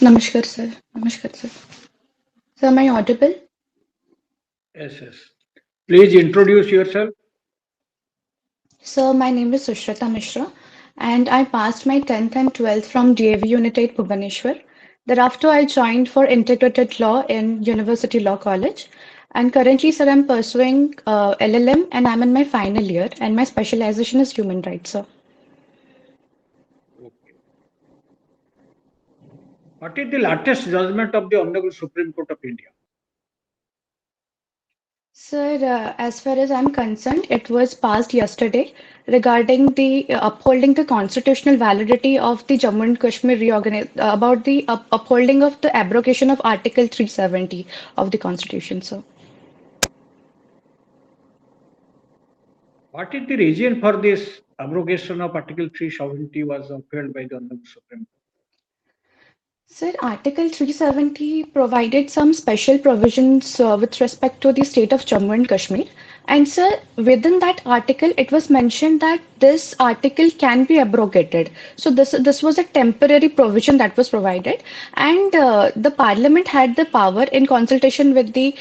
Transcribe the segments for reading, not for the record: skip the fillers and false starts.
Namaskar, sir. Namaskar, sir. Sir, am I audible? Yes, yes. Please introduce yourself. Sir, my name is Sushrita Mishra, and I passed my 10th and 12th from DAV United Bhubaneswar. Thereafter, I joined for Integrated Law in University Law College. And currently, sir, I'm pursuing LLM and I'm in my final year, and my specialization is human rights, sir. Okay. What is the latest judgment of the Honorable Supreme Court of India? Sir, as far as I'm concerned, it was passed yesterday regarding the upholding the constitutional validity of the Jammu and Kashmir about the upholding of the abrogation of Article 370 of the Constitution, sir. What is the reason for this abrogation of Article 370 was upheld by the Honorable Supreme Court? Sir, Article 370 provided some special provisions with respect to the state of Jammu and Kashmir. And sir, within that article, it was mentioned that this article can be abrogated. So this was a temporary provision that was provided, and the Parliament had the power, in consultation with the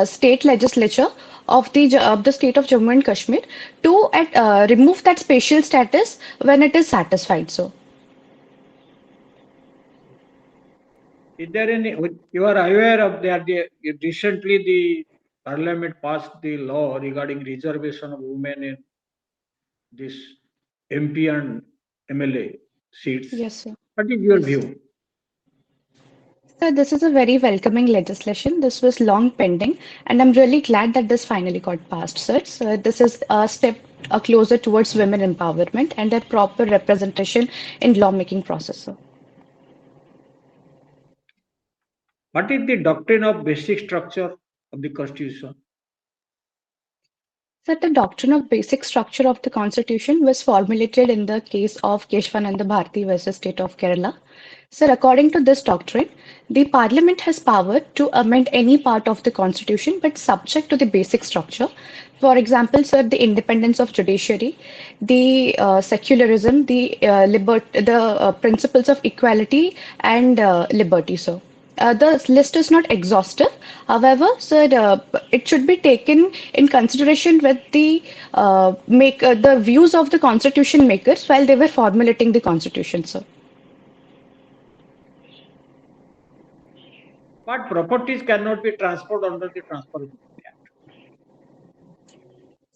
state legislature of the state of Jammu and Kashmir, to remove that special status when it is satisfied. So. Is there any, you are aware of that recently the Parliament passed the law regarding reservation of women in this MP and MLA seats. Yes, sir. What is your Yes. view? So this is a very welcoming legislation. This was long pending, and I'm really glad that this finally got passed, sir. So this is a step closer towards women empowerment and a proper representation in lawmaking process, sir. What is the doctrine of basic structure of the Constitution? So the doctrine of basic structure of the Constitution was formulated in the case of Keshwananda Bharati versus State of Kerala. Sir, according to this doctrine, the Parliament has power to amend any part of the Constitution, but subject to the basic structure. For example, sir, the independence of judiciary, the secularism, the principles of equality and liberty, sir. The list is not exhaustive. However, sir, it should be taken in consideration with the views of the constitution makers while they were formulating the constitution, sir. What properties cannot be transferred under the Transfer of Property Act?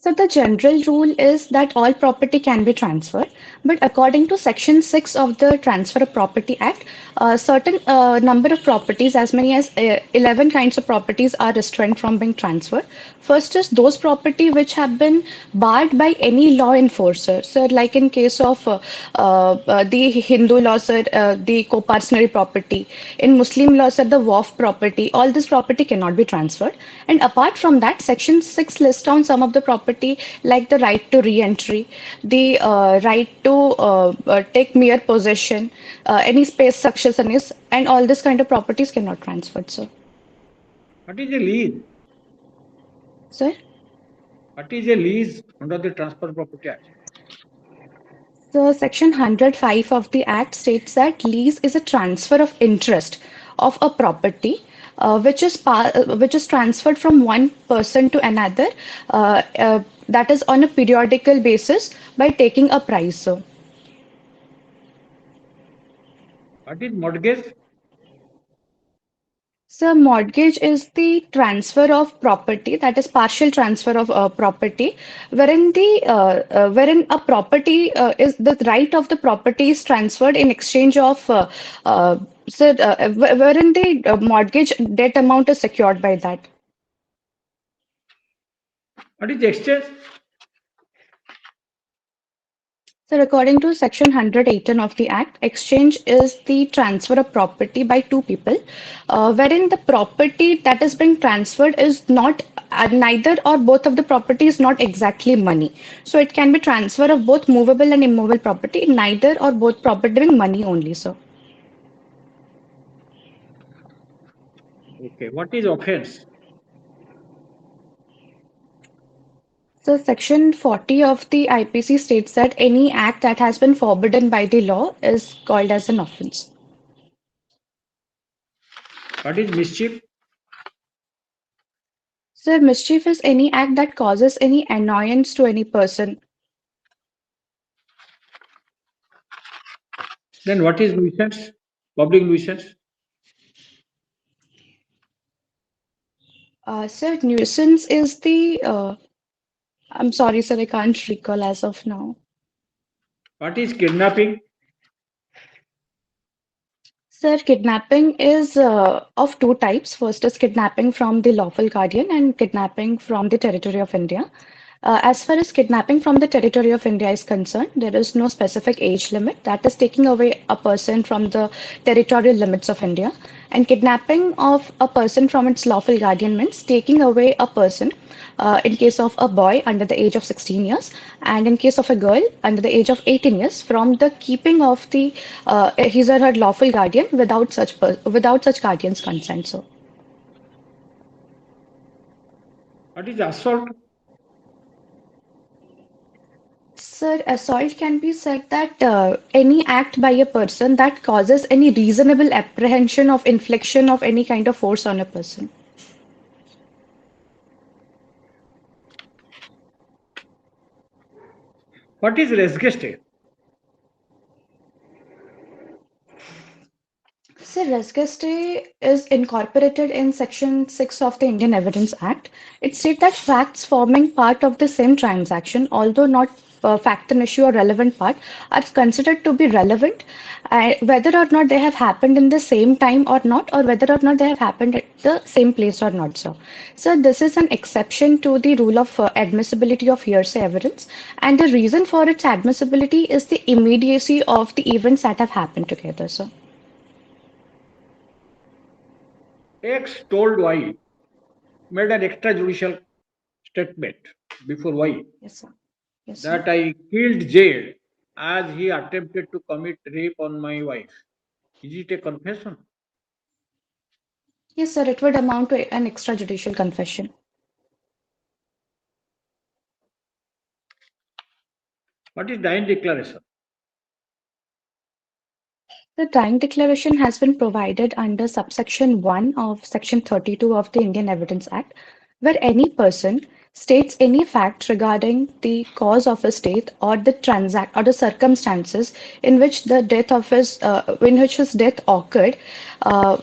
So the general rule is that all property can be transferred, but according to Section 6 of the Transfer of Property Act, a certain number of properties, as many as 11 kinds of properties, are restrained from being transferred. First is those property which have been barred by any law enforcer. So like in case of the Hindu laws, the co-parcenary property. In Muslim laws, the waqf property. All this property cannot be transferred. And apart from that, Section 6 lists down some of the property like the right to re-entry, the right to take mere possession, any space successionis, and all this kind of properties cannot transfer. So, What is a lease? sir. What is a lease under the Transfer Property Act? So, Section 105 of the Act states that lease is a transfer of interest of a property which is transferred from one person to another, that is on a periodical basis by taking a price. So, What is mortgage? so mortgage is the transfer of property, that is partial transfer of property, wherein a property is the right of the property is transferred in exchange of uh, wherein the mortgage debt amount is secured by that. What is exchange? So, according to Section 118 of the Act, exchange is the transfer of property by two people, wherein the property that is being transferred is not neither or both of the property is not exactly money. So, it can be transfer of both movable and immovable property, neither or both property being money only. So, Okay. What is offense? Section 40 of the IPC states that any act that has been forbidden by the law is called as an offense. What is mischief? Sir, mischief is any act that causes any annoyance to any person. Then what is nuisance? Public nuisance? Sir, nuisance is the I'm sorry, sir, I can't recall as of now. What is kidnapping? Sir, kidnapping is of two types. First is kidnapping from the lawful guardian and kidnapping from the territory of India. As far as kidnapping from the territory of India is concerned, there is no specific age limit. That is taking away a person from the territorial limits of India. And kidnapping of a person from its lawful guardian means taking away a person in case of a boy under the age of 16 years and in case of a girl under the age of 18 years from the keeping of the his or her lawful guardian without such guardian's consent. So, What is assault? sir, assault can be said that any act by a person that causes any reasonable apprehension of infliction of any kind of force on a person. What is res geste? So, res geste is incorporated in Section 6 of the Indian Evidence Act. It states that facts forming part of the same transaction, although not fact and issue or relevant part, are considered to be relevant, whether or not they have happened in the same time or not, or whether or not they have happened at the same place or not. So this is an exception to the rule of admissibility of hearsay evidence, and the reason for its admissibility is the immediacy of the events that have happened together. So. X told Y, made an extrajudicial statement before Y Yes, sir. Yes, sir. that I killed Jade as he attempted to commit rape on my wife. Is it a confession? Yes, sir. It would amount to an extrajudicial confession. What is dying declaration? The dying declaration has been provided under subsection 1 of section 32 of the Indian Evidence Act, where any person states any fact regarding the cause of his death or the transact or the circumstances in which his death occurred,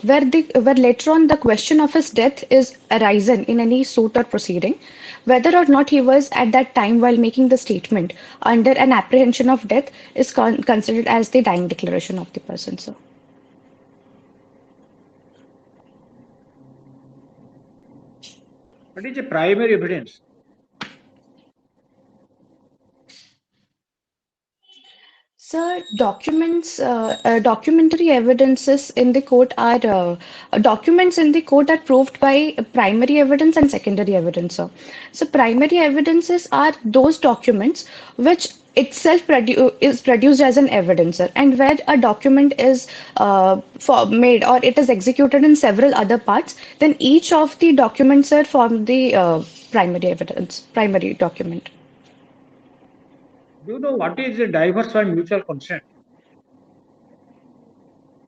where later on the question of his death is arisen in any suit or proceeding, whether or not he was at that time while making the statement under an apprehension of death is considered as the dying declaration of the person. So, What is a primary evidence? sir, documentary evidences in the court are documents in the court are proved by primary evidence and secondary evidence. So primary evidences are those documents which itself is produced as an evidence, sir, and where a document is made or it is executed in several other parts, then each of the documents are from the primary document. Do you know what is a divorce by mutual consent?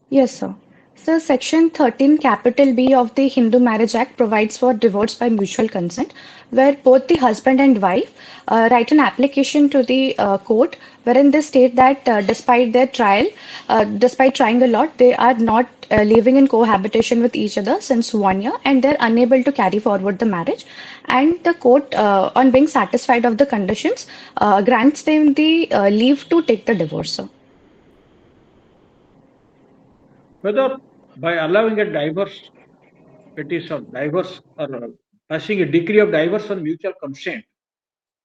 Yes, sir. So, Section 13, capital B of the Hindu Marriage Act provides for divorce by mutual consent, where both the husband and wife write an application to the court, wherein they state that despite trying a lot, they are not living in cohabitation with each other since 1 year, and they're unable to carry forward the marriage. And the court, on being satisfied of the conditions, grants them the leave to take the divorce. Sir. Whether by allowing a divorce petition, divorce, or passing a decree of divorce on mutual consent,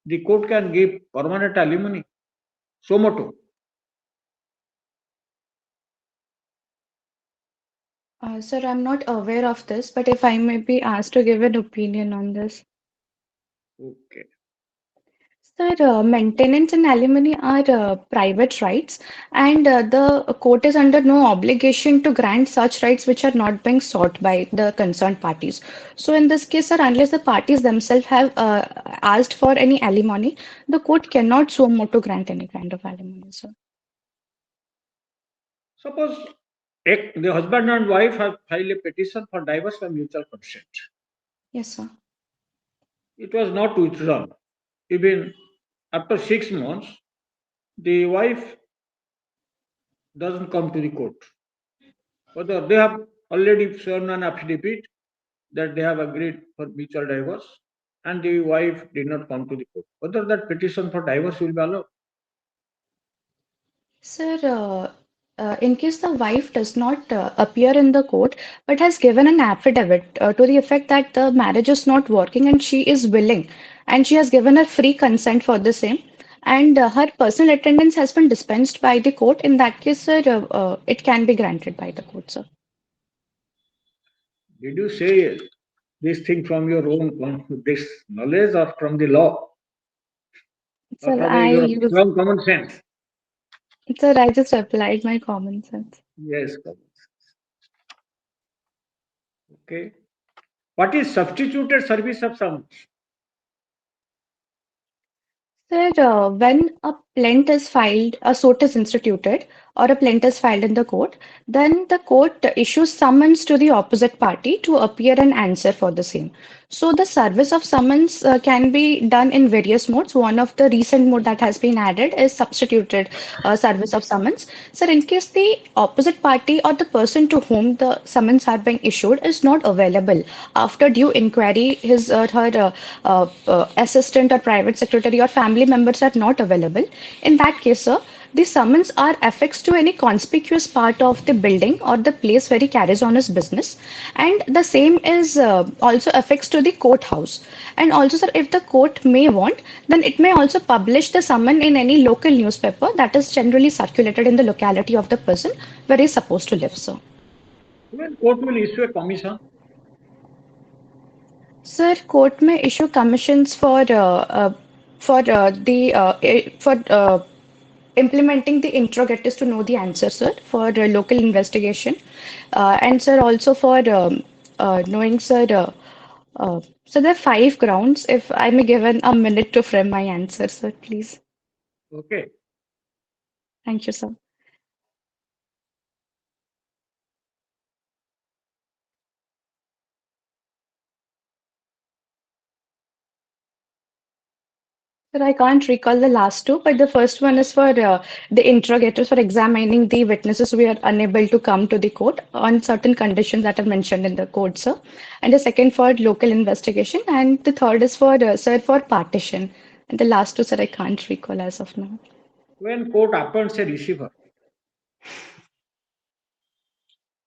the court can give permanent alimony. So moto. Sir, I'm not aware of this, but if I may be asked to give an opinion on this. Okay. Sir, maintenance and alimony are private rights, and the court is under no obligation to grant such rights which are not being sought by the concerned parties. So, in this case, sir, unless the parties themselves have asked for any alimony, the court cannot so moto grant any kind of alimony, sir. Suppose The husband and wife have filed a petition for divorce by mutual consent. Yes, sir. It was not withdrawn. Even after 6 months, the wife doesn't come to the court. Whether they have already sworn an affidavit that they have agreed for mutual divorce, and the wife did not come to the court. Whether that petition for divorce will be allowed. Sir, in case the wife does not appear in the court but has given an affidavit to the effect that the marriage is not working and she is willing and she has given her free consent for the same and her personal attendance has been dispensed by the court, in that case, sir, it can be granted by the court, sir. Did you say this thing from your own this knowledge or from the law or Sir, from I your use, strong common sense? sir, I just applied my common sense. Yes, common sense. Okay. What is substituted service of summons? Sir, when a plaint is filed, a suit is instituted, or a plaint is filed in the court, then the court issues summons to the opposite party to appear and answer for the same. So the service of summons can be done in various modes. One of the recent mode that has been added is substituted service of summons. So in case the opposite party or the person to whom the summons are being issued is not available after due inquiry, his or her assistant or private secretary or family members are not available. In that case, sir, the summons are affixed to any conspicuous part of the building or the place where he carries on his business, and the same is also affixed to the courthouse. And also, sir, if the court may want, then it may also publish the summon in any local newspaper that is generally circulated in the locality of the person where he is supposed to live, sir. When court will issue a commission, Sir, court may issue commissions for implementing the interrogatories to know the answer, sir, for local investigation, and sir also for knowing, sir. So there are five grounds. If I may given a minute to frame my answer, sir, please. okay. Thank you, sir. Sir, I can't recall the last two, but the first one is for the interrogators for examining the witnesses who are unable to come to the court on certain conditions that are mentioned in the code, sir. And the second for local investigation, and the third is for sir for partition. And the last two, sir, I can't recall as of now. When court appoints a receiver,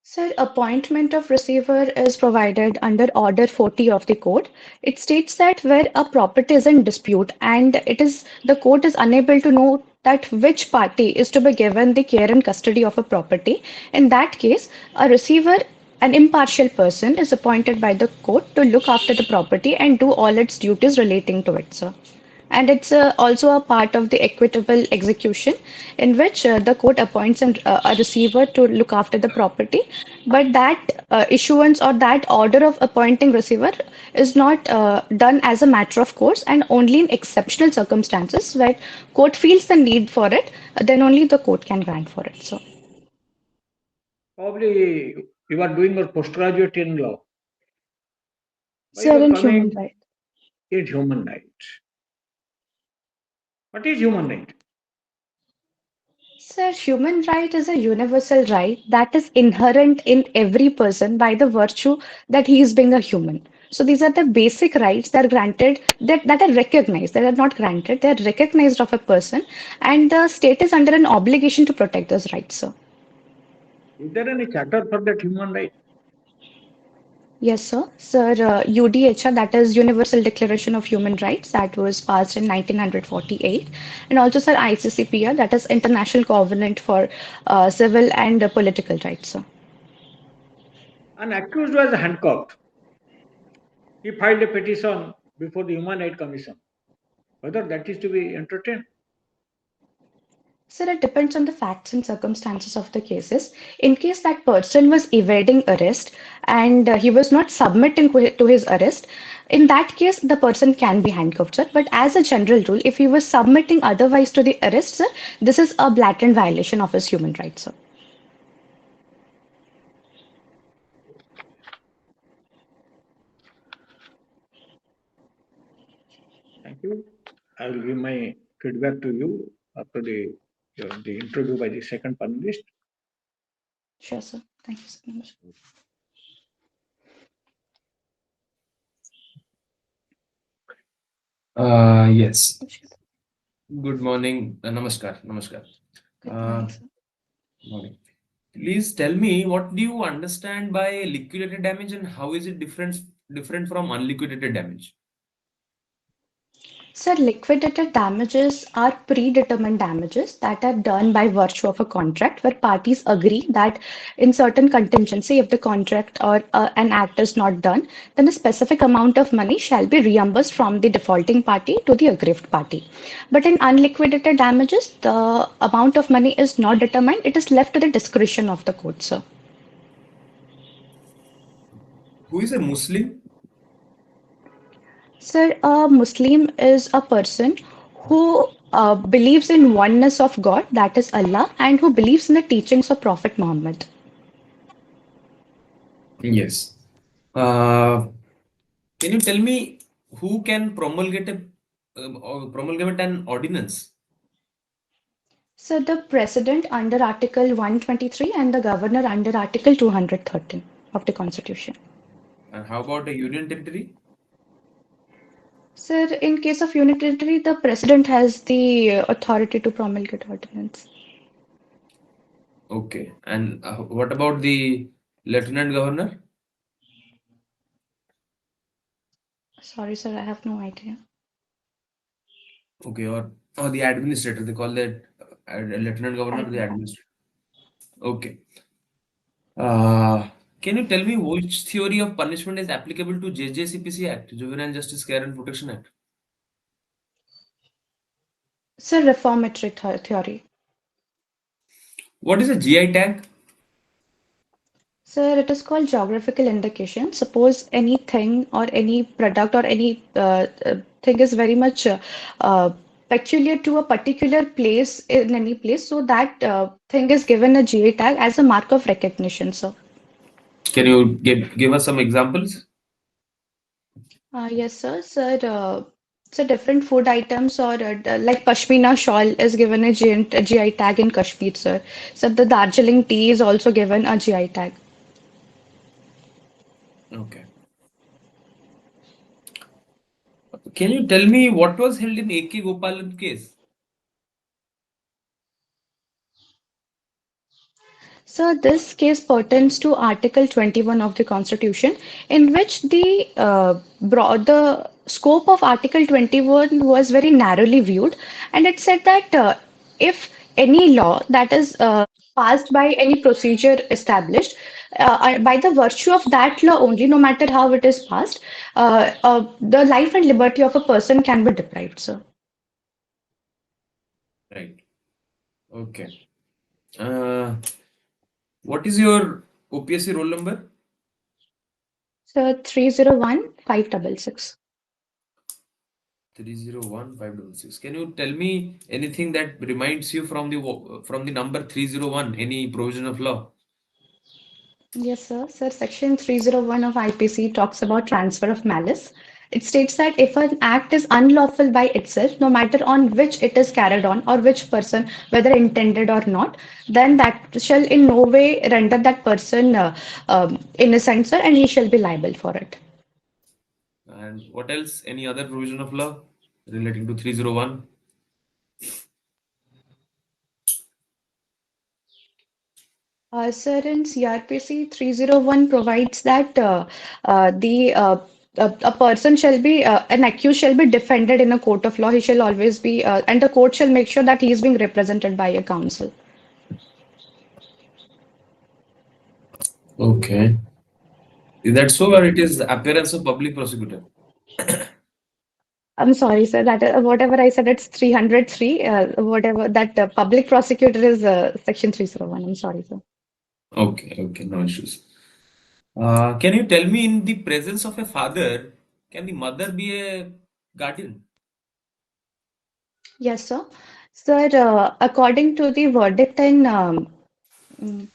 Sir, appointment of receiver is provided under Order 40 of the Code. It states that where a property is in dispute and it is the court is unable to know that which party is to be given the care and custody of a property, in that case, a receiver, an impartial person, is appointed by the court to look after the property and do all its duties relating to it, sir. And it's also a part of the equitable execution in which the court appoints a receiver to look after the property. But that issuance or that order of appointing receiver is not done as a matter of course and only in exceptional circumstances where court feels the need for it, then only the court can grant for it. So, probably you are doing your postgraduate in law. Why you sir, are in human coming right. in human right? What is human right? Sir, human right is a universal right that is inherent in every person by the virtue that he is being a human. So these are the basic rights that are granted, that are recognized, that are not granted, they are recognized of a person, and the state is under an obligation to protect those rights, sir. Is there any charter for that human right? Yes, sir. Sir, UDHR, that is Universal Declaration of Human Rights, that was passed in 1948. And also, sir, ICCPR, that is International Covenant for Civil and Political Rights, sir. An accused was handcuffed. He filed a petition before the Human Rights Commission. Whether that is to be entertained? Sir, it depends on the facts and circumstances of the cases. In case that person was evading arrest and he was not submitting to his arrest, in that case, the person can be handcuffed, sir. But as a general rule, if he was submitting otherwise to the arrest, sir, this is a blatant violation of his human rights, sir. Thank you. I will give my feedback to you after the interview by the second panelist. Sure, sir. Thank you so much. Yes. Good Good morning. Namaskar. Namaskar. Uh, morning, sir. Morning. Please tell me, what do you understand by liquidated damage and how is it different from unliquidated damage? Sir, liquidated damages are predetermined damages that are done by virtue of a contract where parties agree that in certain contingency, if the contract or an act is not done, then a specific amount of money shall be reimbursed from the defaulting party to the aggrieved party. But in unliquidated damages, the amount of money is not determined. It is left to the discretion of the court, sir. Who is a Muslim? Sir, a Muslim is a person who believes in oneness of God, that is Allah, and who believes in the teachings of Prophet Muhammad. Yes. Uh, can you tell me who can promulgate an ordinance? So the president under Article 123 and the governor under Article 213 of the Constitution. And how about a union territory? Sir, in case of unitary, the president has the authority to promulgate ordinance. Okay. And what about the lieutenant governor? Sorry, sir, I have no idea. Okay. Or the administrator. They call that lieutenant I governor the don't know. administrator. Okay. Uh, can you tell me which theory of punishment is applicable to JJCPC Act, Juvenile Justice Care and Protection Act? Sir, reformatory theory. What is a GI tag? Sir, it is called geographical indication. Suppose anything or any product or any thing is very much uh, peculiar to a particular place in any place, so that thing is given a GA tag as a mark of recognition. So, Can you give us some examples? yes, sir. Sir, so different food items or like Pashmina shawl is given a GI tag in Kashmir, sir. So the Darjeeling tea is also given a GI tag. Okay. Can you tell me what was held in AK Gopalan case? So this case pertains to Article 21 of the Constitution, in which the scope of Article 21 was very narrowly viewed, and it said that if any law that is passed by any procedure established, by the virtue of that law only, no matter how it is passed, the life and liberty of a person can be deprived. So, Right. Okay. Uh, what is your OPSC roll number? so 301-566. 301566. Can you tell me anything that reminds you from the number 301? Any provision of law? Yes, sir. Sir, Section 301 of IPC talks about transfer of malice. It states that if an act is unlawful by itself, no matter on which it is carried on or which person, whether intended or not, then that shall in no way render that person innocent, sir, and he shall be liable for it. And what else? Any other provision of law relating to 301? Sir, in CRPC 301 provides that a person shall be, an accused shall be defended in a court of law. He shall always be, and the court shall make sure that he is being represented by a counsel. Okay. Is that so, or it is appearance of public prosecutor? I'm sorry, sir, that whatever I said, it's 303. Whatever that public prosecutor is section 301. I'm sorry, sir. Okay, okay, no issues. Can you tell me, in the presence of a father, can the mother be a guardian? Yes, sir. Sir, according to the verdict in mm,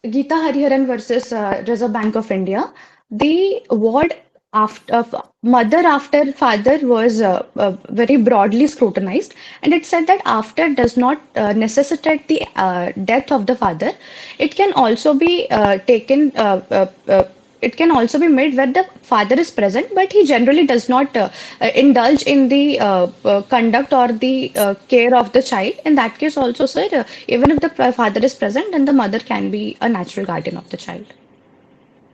Geeta Hariharan versus Reserve Bank of India, the ward after mother after father was very broadly scrutinized, and it said that after does not necessitate the death of the father. It can also be taken. It can also be made where the father is present, but he generally does not indulge in the conduct or the care of the child. In that case, also, sir, even if the father is present, then the mother can be a natural guardian of the child.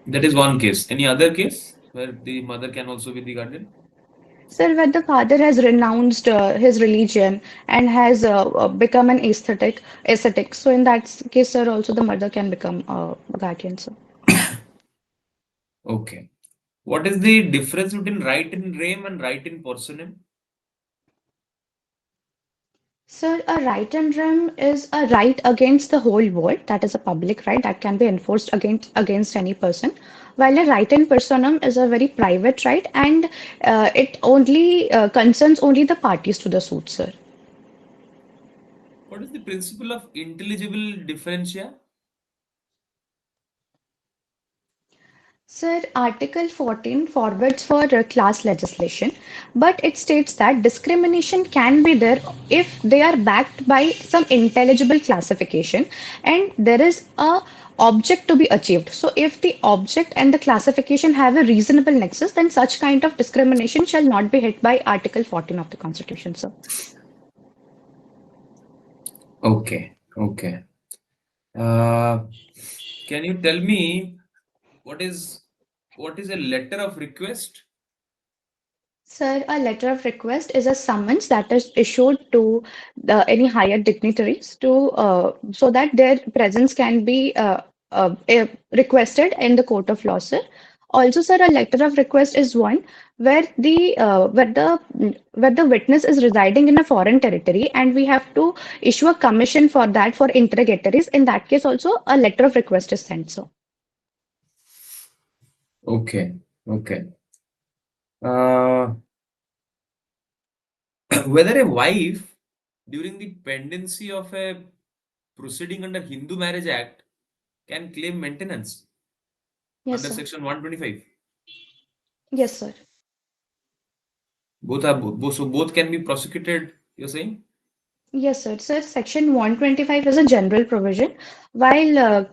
That is one case. Any other case where the mother can also be the guardian? Sir, when the father has renounced his religion and has become an ascetic, so in that case, sir, also the mother can become a guardian, sir. Okay. What is the difference between right in rem and right in personam? Sir, a right and rem is a right against the whole world. That is a public right that can be enforced against any person. While a right in personam is a very private right, and it only concerns only the parties to the suit, sir. What is the principle of intelligible differentia? Sir, Article 14 forwards for class legislation, but it states that discrimination can be there if they are backed by some intelligible classification and there is a object to be achieved. So if the object and the classification have a reasonable nexus, then such kind of discrimination shall not be hit by Article 14 of the Constitution, sir. Okay. Okay. Uh, can you tell me what is what is a letter of request? Sir, a letter of request is a summons that is issued to any higher dignitaries to so that their presence can be requested in the court of law, sir. Also, sir, a letter of request is one where the witness is residing in a foreign territory, and we have to issue a commission for that for interrogatories. In that case, also a letter of request is sent, sir. Okay. Okay. Uh, whether a wife during the pendency of a proceeding under Hindu Marriage Act can claim maintenance Yes, under sir. section 125. Yes, sir. Both are so both can be prosecuted, you're saying? Yes, sir. Sir, Section 125 is a general provision, while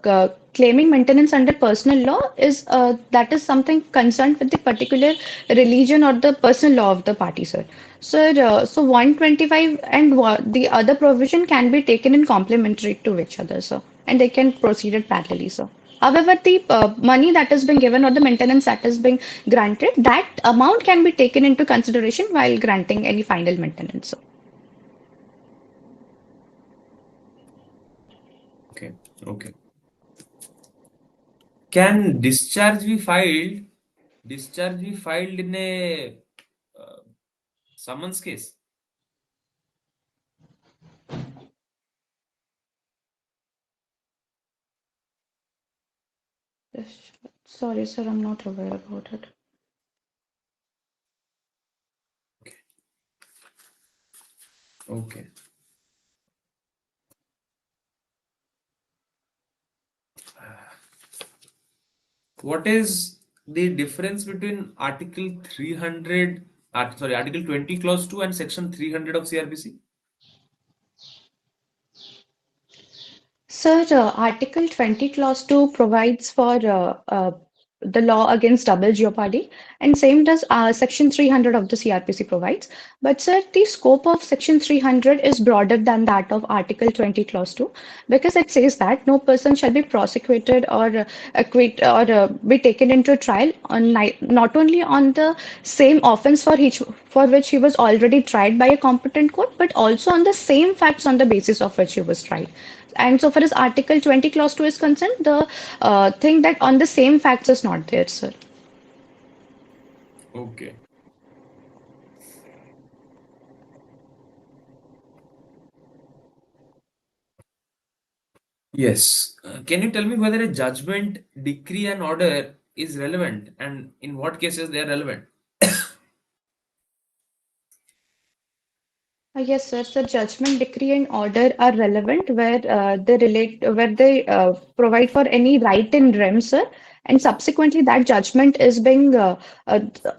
claiming maintenance under personal law is that is something concerned with the particular religion or the personal law of the party, sir. Sir, so 125 and the other provision can be taken in complementary to each other, sir, and they can proceed it parallelly, sir. However, the money that has been given or the maintenance that has been granted, that amount can be taken into consideration while granting any final maintenance, sir. Okay. Okay. Can discharge be filed in a uh, summons case? Yes. Sorry, sir, I'm not aware about it. Okay. Okay. What is the difference between Article 300, Article 20, Clause 2 and Section 300 of CRPC? Sir, Article 20, Clause 2 provides for the law against double jeopardy, and same does Section 300 of the CRPC provides. But, sir, the scope of Section 300 is broader than that of Article 20, Clause 2, because it says that no person shall be prosecuted or acquit or be taken into trial on not only on the same offense for which he was already tried by a competent court, but also on the same facts on the basis of which he was tried. And so far as Article 20, Clause 2 is concerned, the thing that on the same facts is not there, sir. Okay. Yes. Can you tell me whether a judgment, decree, and order is relevant and in what cases they are relevant? Yes, sir. So judgment, decree, and order are relevant where they provide for any right in rem, sir, and subsequently that judgment is being uh,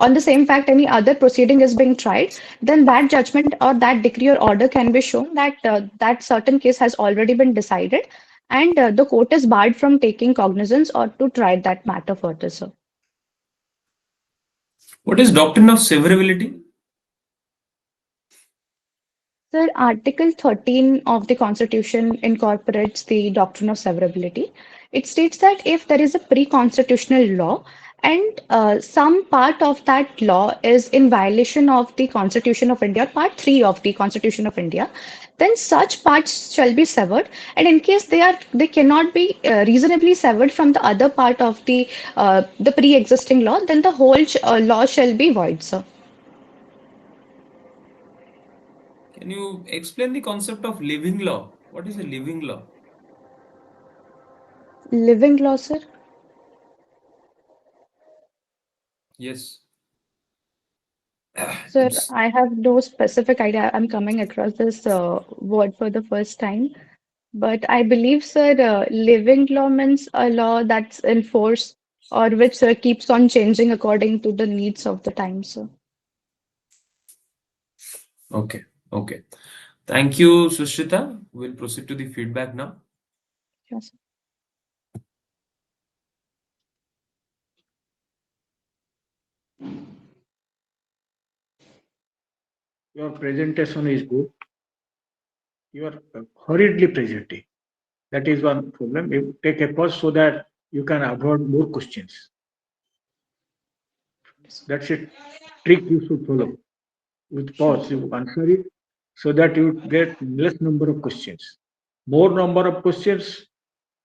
on the same fact any other proceeding is being tried, then that judgment or that decree or order can be shown that that certain case has already been decided, and the court is barred from taking cognizance or to try that matter further, sir. What is doctrine of severability? Sir, Article 13 of the Constitution incorporates the doctrine of severability. It states that if there is a pre-constitutional law and some part of that law is in violation of the Constitution of India, Part 3 of the Constitution of India, then such parts shall be severed. And in case they cannot be reasonably severed from the other part of the pre-existing law, then the whole law shall be void, sir. Can you explain the concept of living law? What is a living law? Living law, sir. Yes. Sir, It's I have no specific idea. I'm coming across this word for the first time. But I believe, sir, living law means a law that's in force or which keeps on changing according to the needs of the time, sir. okay. Okay. Thank you, Sushrita. We'll proceed to the feedback now. Yes. Your presentation is good. You are hurriedly presenting. That is one problem. You take a pause so that you can avoid more questions. That's a trick you should follow. With Sure. pause, you answer it so that you get less number of questions. More number of questions,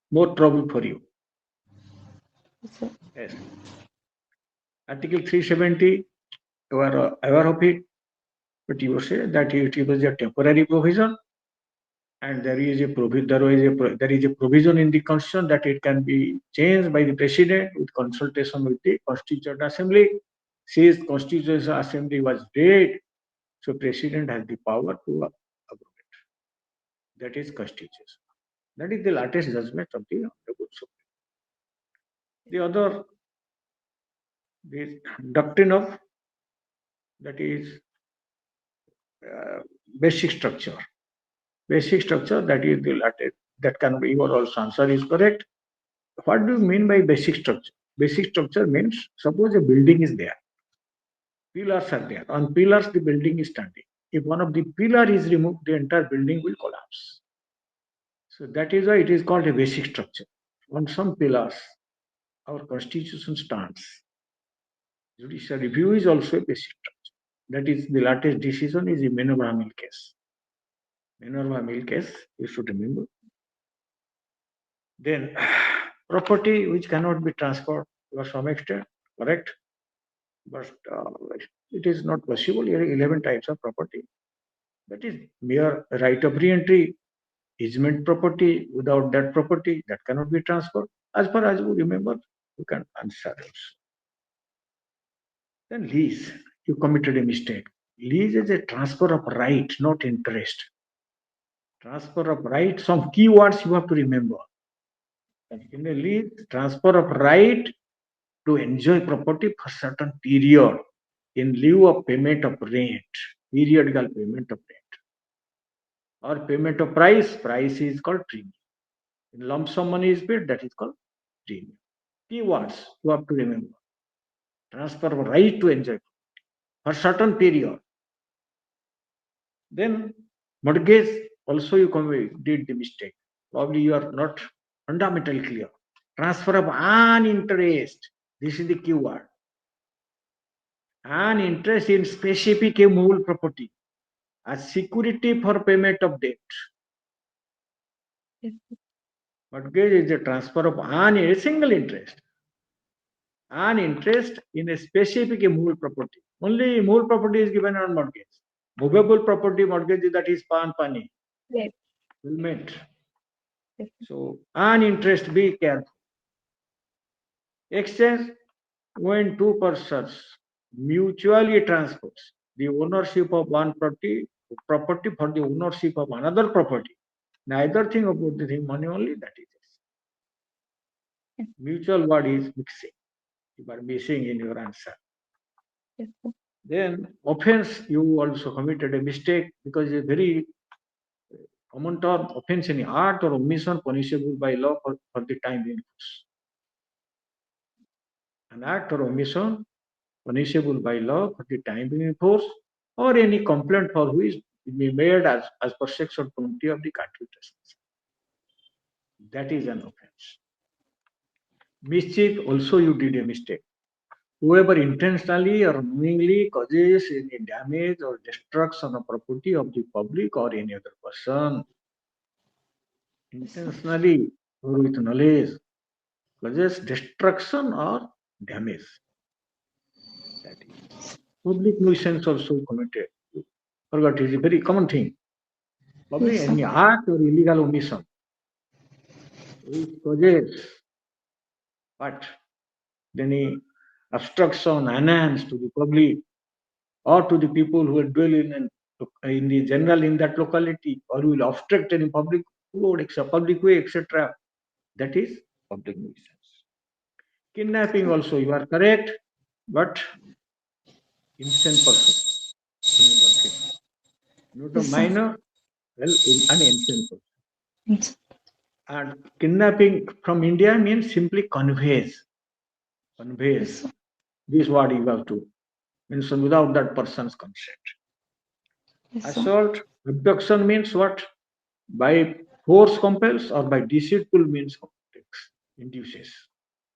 more trouble for you. Yes, sir. Yes. Article 370, you are aware of it, but you say that it was a temporary provision, and there is a provision in the constitution that it can be changed by the president with consultation with the constituent assembly. Since constitutional assembly was dead, so president has the power to abrogate. That is constitution. That is the latest judgment of the Honorable Supreme. The other, the doctrine of, that is basic structure. Basic structure, that is the latest. That can be, your also answer is correct. What do you mean by basic structure? Basic structure means, suppose a building is there, pillars are there. On pillars, the building is standing. If one of the pillar is removed, the entire building will collapse. So that is why it is called a basic structure. On some pillars, our constitution stands. Judicial review is also a basic structure. That is the latest decision is the Minerva Mill case. Minerva Mill case, you should remember. Then property which cannot be transferred to some extent, correct? But it is not possible. Here are 11 types of property. That is mere right of re-entry, easement property. Without that property, that cannot be transferred. As far as you remember, you can answer also. Then lease, you committed a mistake. Lease is a transfer of right, not interest. Transfer of right, some keywords you have to remember. In a lease, transfer of right to enjoy property for certain period in lieu of payment of rent, periodical payment of rent, or payment of price. Price is called premium. In lump sum money is paid, that is called premium. Keywords you have to remember. Transfer of right to enjoy for certain period. Then mortgage also you did the mistake. Probably you are not fundamentally clear. Transfer of an interest. This is the keyword. An interest in specific immovable property as security for payment of debt. Yes. Mortgage is a transfer of a single interest. An interest in a specific immovable property. Only immovable property is given on mortgage. Movable property mortgage, that is pan pani. Yes. Will meet. Yes. So an interest, be careful. Exchange, when two persons mutually transfers the ownership of one property for the ownership of another property. Neither thing about the thing money only, that is. Mutual word is mixing. You are missing in your answer. Yes, sir. Then offense, you also committed a mistake because a very common term offense any art or omission punishable by law for the time being. An act or omission punishable by law for the time being in force, or any complaint for which it be made as per section 20 of the Constitution. That is an offense. Mischief, also you did a mistake. Whoever intentionally or knowingly causes any damage or destruction of property of the public or any other person, Yes, sir. intentionally or with knowledge, causes destruction or damage. That is. Public nuisance also committed. Forgot, it is a very common thing. Public Yes, sir. any act or illegal omission which causes what? Any obstruction, annoyance to the public or to the people who dwell in the general in that locality, or will obstruct any public road, public way, etc. That is public nuisance. Kidnapping also, you are correct, but innocent person, another thing. Not a Yes, sir. minor, well, an innocent person. Yes, And kidnapping from India means simply yes, conveys. sir. This word you have to mention without that person's consent. Yes, sir. Assault, abduction means what? By force compels or by deceitful means compels, induces.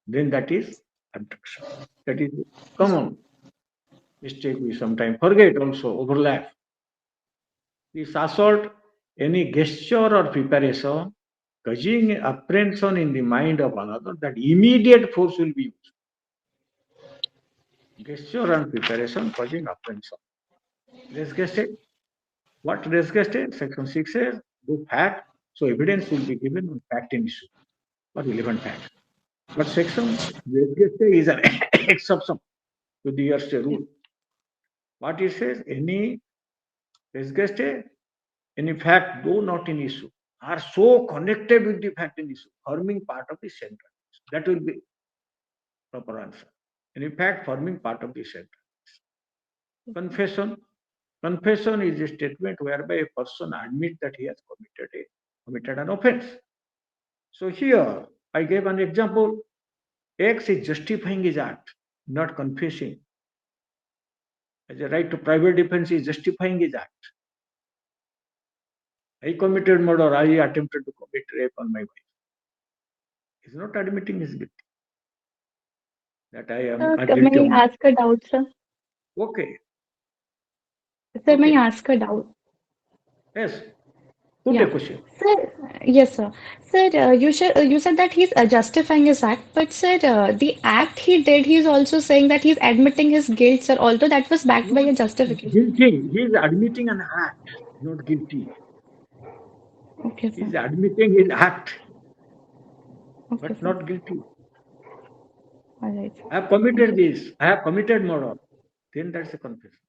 Then that is abduction. That is common mistake we sometimes forget also, overlap. This assault, any gesture or preparation causing apprehension in the mind of another, that immediate force will be used. Gesture and preparation causing apprehension. Res geste, what res geste? Section 6 says, do fact, so evidence will be given on fact in issue or relevant fact. But section res geste is an exception to the hearsay Yes, rule. What it says, any res geste, any fact, though not in issue, are so connected with the fact in issue, forming part of the sentence. That will be proper answer. And in fact, forming part of the sentence. yes, sir. Confession. Confession is a statement whereby a person admits that he has committed an offense. So here I gave an example. X is justifying his act, not confessing. As a right to private defense is justifying his act. I committed murder. I attempted to commit rape on my wife. He's not admitting his guilt. That I am guilty May of. I ask a doubt, sir? Okay, Sir, may okay. I ask a doubt? Yes. Put a Yeah. question. Sir, yes, sir. Sir, you said that he's justifying his act, but sir, the act he did, he's also saying that he's admitting his guilt, sir, although that was backed by Not a justification. guilty. He is admitting an act, not guilty. Okay, He sir. is admitting his act, Okay, but sir. not guilty. All right, I sir. have Thank committed you. this. I have committed murder. Then that's a confession.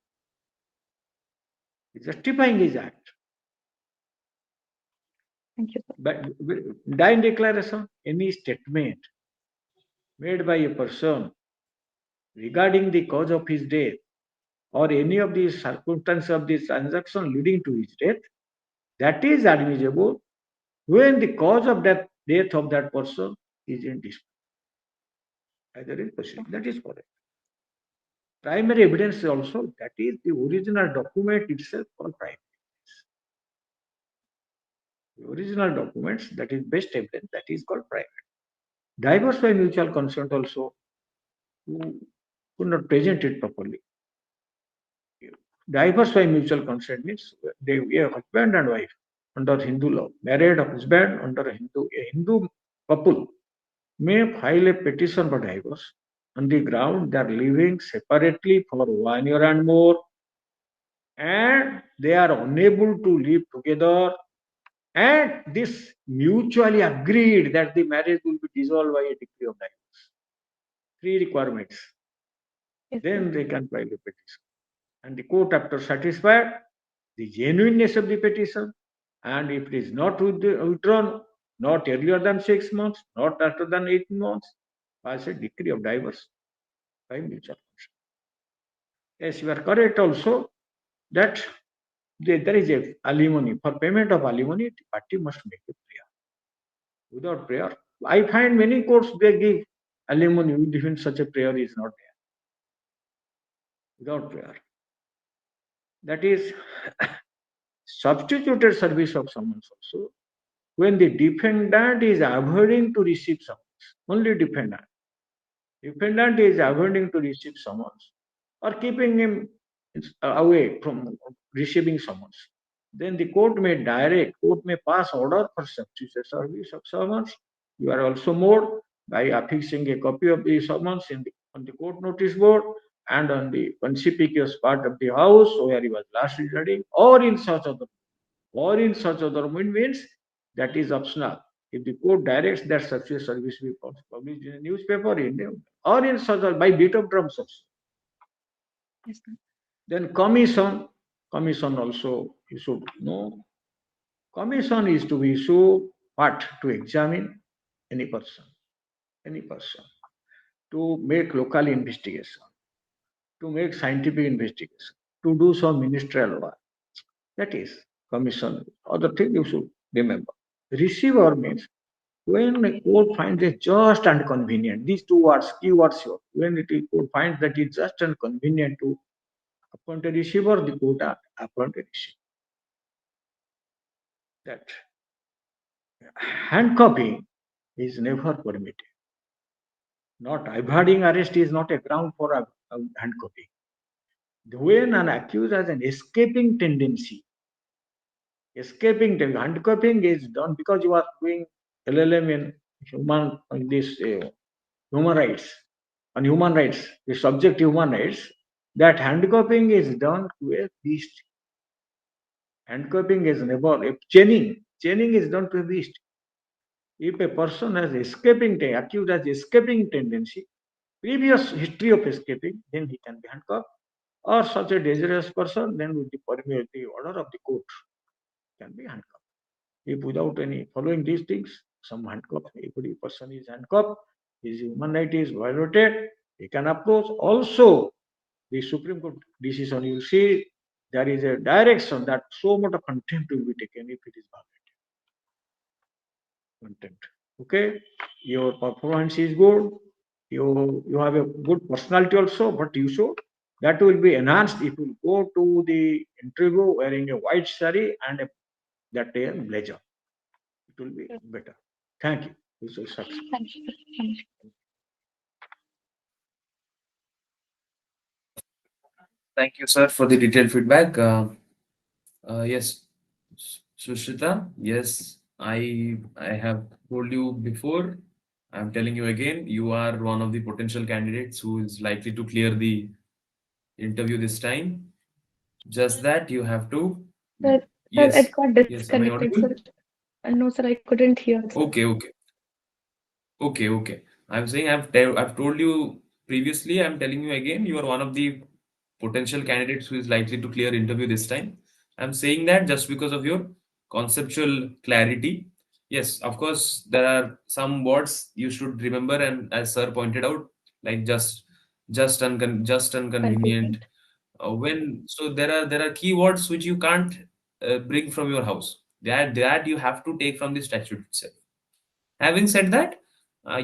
He's justifying his act. Thank you, sir. But dying declaration, any statement made by a person regarding the cause of his death or any of the circumstances of this transaction leading to his death, that is admissible when the cause of death of that person is in dispute. Either in Sure. proceeding. That is correct. Primary evidence also, that is the original document itself called primary. The original documents, that is best evidence, that is called primary. Divorce by mutual consent also, who could not present it properly. Divorce by mutual consent means they were husband and wife under Hindu law, married husband under a Hindu couple may file a petition for divorce on the ground they are living separately for 1 year and more, and they are unable to live together, and this mutually agreed that the marriage will be dissolved by a decree of divorce. Three requirements. Yes, sir. Then they can file a petition. And the court, after satisfied the genuineness of the petition, and if it is not withdrawn, not earlier than 6 months, not after than 8 months, as a decree of divorce by mutual consent. Yes, you are correct also that there is a alimony. For payment of alimony, the party must make a prayer. Without prayer, I find many courts they give alimony even such a prayer is not there. Without prayer. That is substituted service of summons also. When the defendant is avoiding to receive summons, only defendant is avoiding to receive summons or keeping him away from receiving summons. Then the court may pass order for substitute service of summons. You are also more by affixing a copy of the summons on the court notice board and on the conspicuous part of the house where he was last residing, or in such other means that is optional. If the court directs that such a service be published in a newspaper or in such a by bit of drums also, Yes, ma'am. then commission also you should know. Commission is to be issued what to examine any person, any person, to make local investigation, to make scientific investigation, to do some ministerial work. That is commission. Other thing you should remember. Receiver means when a court finds it just and convenient, these two words, keywords here, when it is court finds that it's just and convenient to appoint a receiver, the court appoint a receiver. That handcuffing is never permitted. Not avoiding arrest is not a ground for a handcuffing. When an accused has an escaping tendency, handcuffing is done because you are doing LLM in human rights, on human rights, the subject human rights, that handcuffing is done to a beast. Handcuffing is never, if chaining is done to a beast. If a person has accused as escaping tendency, previous history of escaping, then he can be handcuffed. Or such a dangerous person, then with the order of the court, can be handcuffed. If without any following these things, some handcuff, every person is handcuffed, his human right is violated, he can approach. Also, the Supreme Court decision, you see, there is a direction that so much of contempt will be taken if it is violated. Contempt. Okay, your performance is good. You have a good personality also, but you show that will be enhanced if you go to the interview wearing a white sari and that day blazer. It will be better. Thank you. This is success. Thank you. Thank you. Thank you, sir, for the detailed feedback. Yes, Sushrita, yes, I have told you before. I'm telling you again, you are one of the potential candidates who is likely to clear the interview this time. Just that you have to. Sir, sir, Yes, it got yes. Am I disconnected, audible? sir. No, sir, I couldn't hear, sir. Okay. I'm saying I've told you previously. I'm telling you again. You are one of the potential candidates who is likely to clear interview this time. I'm saying that just because of your conceptual clarity. Yes, of course, there are some words you should remember, and as sir pointed out, like just inconvenient. Convenient. When so there are keywords which you can't bring from your house. That you have to take from the statute itself. Having said that,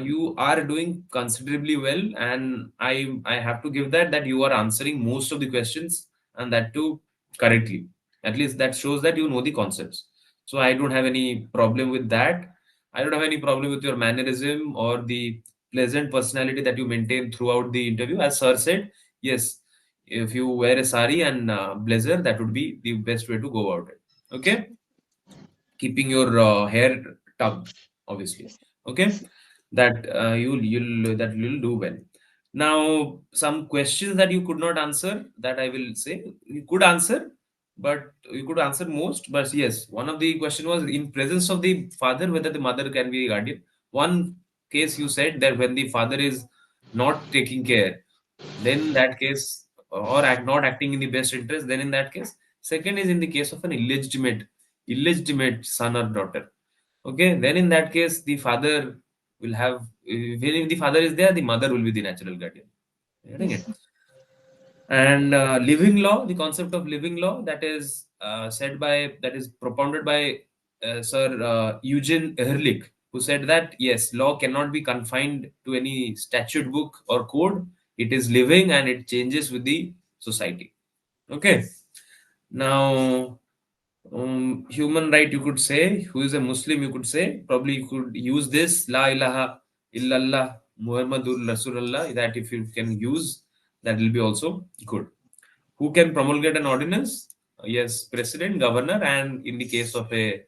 you are doing considerably well, and I have to give that you are answering most of the questions, and that too correctly. At least that shows that you know the concepts. So I don't have any problem with that. I don't have any problem with your mannerism or the pleasant personality that you maintain throughout the interview. As sir said, yes, if you wear a sari and blazer, that would be the best way to go about it. Okay, keeping your hair tucked, obviously. Yes, Okay, that you'll do well. Now, some questions that you could not answer, that I will say you could answer, but you could answer most. But yes, one of the question was in presence of the father whether the mother can be a guardian. One case you said that when the father is not taking care, then that case, or not acting in the best interest, then in that case. Second is in the case of an illegitimate son or daughter. Okay, then in that case, the father will have, if the father is there, the mother will be the natural guardian. Getting Yes, it? sir. And living law, the concept of living law, that is that is propounded by Sir Eugene Ehrlich, who said that yes, law cannot be confined to any statute book or code. It is living and it changes with the society. Okay. Now, human right, you could say, who is a Muslim, you could say, probably you could use this, La ilaha illallah Muhammadur Rasulullah, that if you can use, that will be also good. Who can promulgate an ordinance? Yes, president, governor, and in the case of a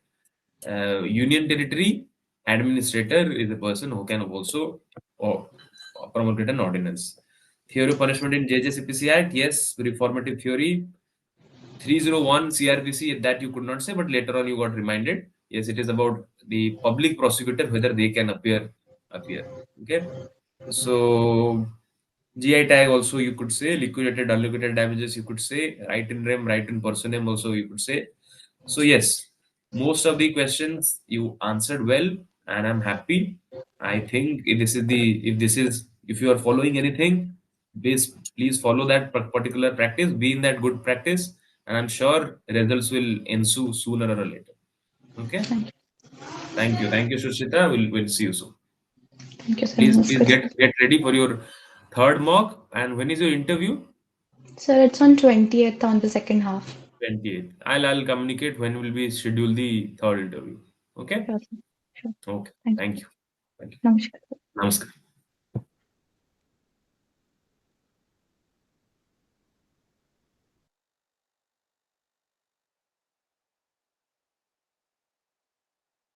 union territory, administrator is the person who can also oh, promulgate an ordinance. Theory of punishment in JJCPC Act, yes, reformative theory. 301 CRPC, that you could not say, but later on you got reminded. Yes, it is about the public prosecutor, whether they can appear. Okay. So GI tag also you could say, liquidated, unliquidated damages you could say, right in rem, right in personam also you could say. So yes, most of the questions you answered well, and I'm happy. I think if you are following anything, please follow that particular practice, be in that good practice, and I'm sure results will ensue sooner or later. Okay, Thank you. thank you, Sushrita. We'll see you soon. Thank you, sir. Please, It was please good. get ready for your third mock. And when is your interview? Sir, it's on 20th on the second half. 28th. I'll communicate when will be schedule the third interview. Okay. Sure, sir. Sure. Okay. Thank Thank you. you. Thank you. Namaskar. Namaskar.